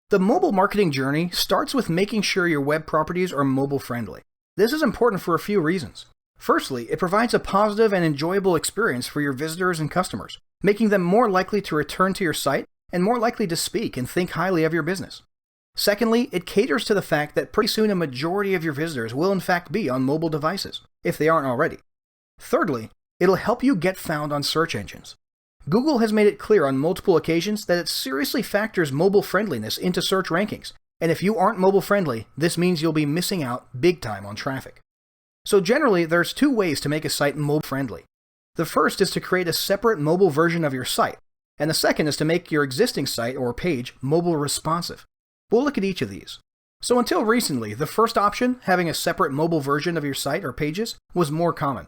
The mobile marketing journey starts with making sure your web properties are mobile friendly. This is important for a few reasons. Firstly, it provides a positive and enjoyable experience for your visitors and customers, making them more likely to return to your site and more likely to speak and think highly of your business. Secondly, it caters to the fact that pretty soon a majority of your visitors will in fact be on mobile devices, if they aren't already. Thirdly, it'll help you get found on search engines. Google has made it clear on multiple occasions that it seriously factors mobile friendliness into search rankings, and if you aren't mobile friendly, this means you'll be missing out big time on traffic. So generally, there's two ways to make a site mobile friendly. The first is to create a separate mobile version of your site, and the second is to make your existing site or page mobile responsive. We'll look at each of these. So until recently, the first option, having a separate mobile version of your site or pages, was more common.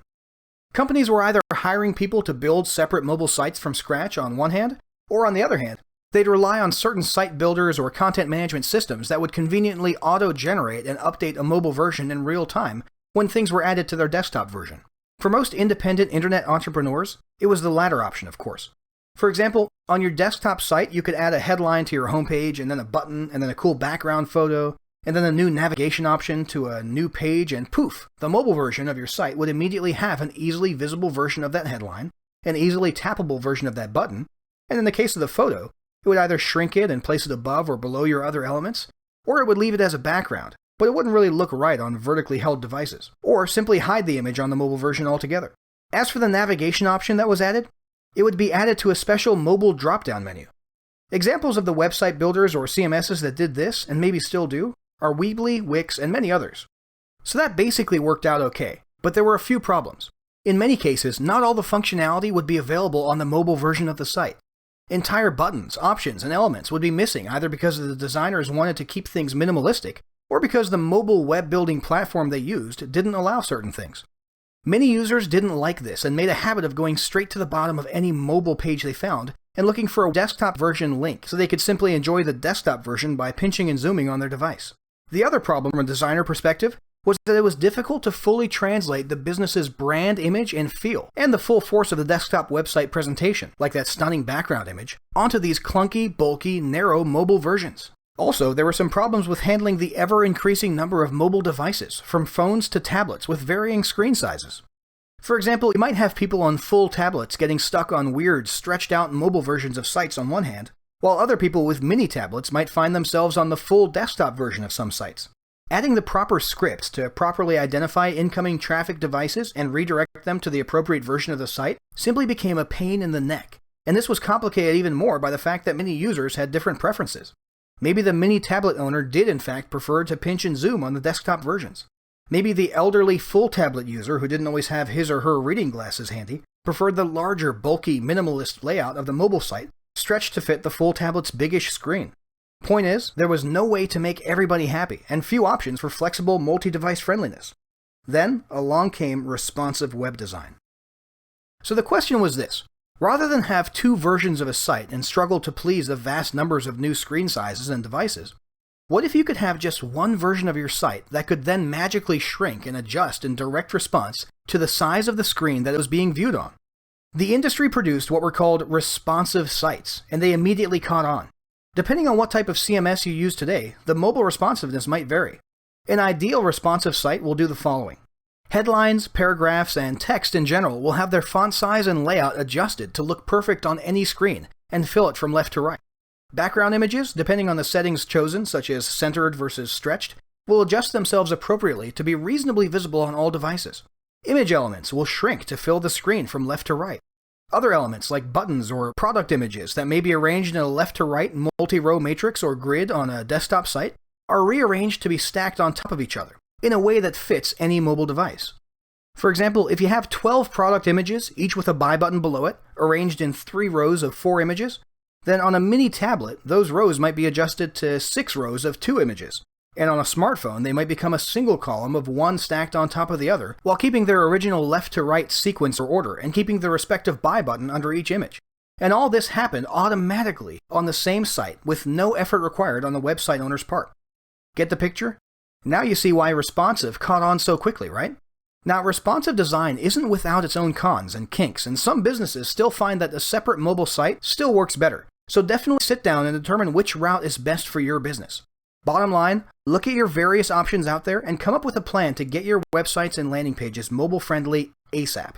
Companies were either hiring people to build separate mobile sites from scratch on one hand, or on the other hand, they'd rely on certain site builders or content management systems that would conveniently auto-generate and update a mobile version in real time when things were added to their desktop version. For most independent internet entrepreneurs, it was the latter option, of course. For example, on your desktop site, you could add a headline to your homepage, and then a button, and then a cool background photo, and then a new navigation option to a new page, and poof, the mobile version of your site would immediately have an easily visible version of that headline, an easily tappable version of that button, and in the case of the photo, it would either shrink it and place it above or below your other elements, or it would leave it as a background, but it wouldn't really look right on vertically held devices, or simply hide the image on the mobile version altogether. As for the navigation option that was added, it would be added to a special mobile drop-down menu. Examples of the website builders or CMSs that did this, and maybe still do, are Weebly, Wix, and many others. So that basically worked out okay, but there were a few problems. In many cases, not all the functionality would be available on the mobile version of the site. Entire buttons, options, and elements would be missing either because the designers wanted to keep things minimalistic, or because the mobile web building platform they used didn't allow certain things. Many users didn't like this and made a habit of going straight to the bottom of any mobile page they found and looking for a desktop version link so they could simply enjoy the desktop version by pinching and zooming on their device. The other problem from a designer perspective was that it was difficult to fully translate the business's brand image and feel, and the full force of the desktop website presentation, like that stunning background image, onto these clunky, bulky, narrow mobile versions. Also, there were some problems with handling the ever-increasing number of mobile devices, from phones to tablets with varying screen sizes. For example, you might have people on full tablets getting stuck on weird, stretched-out mobile versions of sites on one hand, while other people with mini tablets might find themselves on the full desktop version of some sites. Adding the proper scripts to properly identify incoming traffic devices and redirect them to the appropriate version of the site simply became a pain in the neck, and this was complicated even more by the fact that many users had different preferences. Maybe the mini tablet owner did in fact prefer to pinch and zoom on the desktop versions. Maybe the elderly full tablet user who didn't always have his or her reading glasses handy preferred the larger, bulky, minimalist layout of the mobile site stretched to fit the full tablet's biggish screen. Point is, there was no way to make everybody happy, and few options for flexible multi-device friendliness. Then, along came responsive web design. So the question was this: rather than have two versions of a site and struggle to please the vast numbers of new screen sizes and devices, what if you could have just one version of your site that could then magically shrink and adjust in direct response to the size of the screen that it was being viewed on? The industry produced what were called responsive sites, and they immediately caught on. Depending on what type of CMS you use today, the mobile responsiveness might vary. An ideal responsive site will do the following. Headlines, paragraphs, and text in general will have their font size and layout adjusted to look perfect on any screen and fill it from left to right. Background images, depending on the settings chosen, such as centered versus stretched, will adjust themselves appropriately to be reasonably visible on all devices. Image elements will shrink to fill the screen from left to right. Other elements like buttons or product images that may be arranged in a left-to-right multi-row matrix or grid on a desktop site are rearranged to be stacked on top of each other in a way that fits any mobile device. For example, if you have 12 product images, each with a buy button below it, arranged in 3 rows of 4 images, then on a mini tablet, those rows might be adjusted to 6 rows of 2 images. And on a smartphone, they might become a single column of one stacked on top of the other, while keeping their original left-to-right sequence or order and keeping the respective buy button under each image. And all this happened automatically on the same site with no effort required on the website owner's part. Get the picture? Now you see why responsive caught on so quickly, right? Now, responsive design isn't without its own cons and kinks, and some businesses still find that a separate mobile site still works better, So definitely sit down and determine which route is best for your business. Bottom line, look at your various options out there and come up with a plan to get your websites and landing pages mobile friendly ASAP.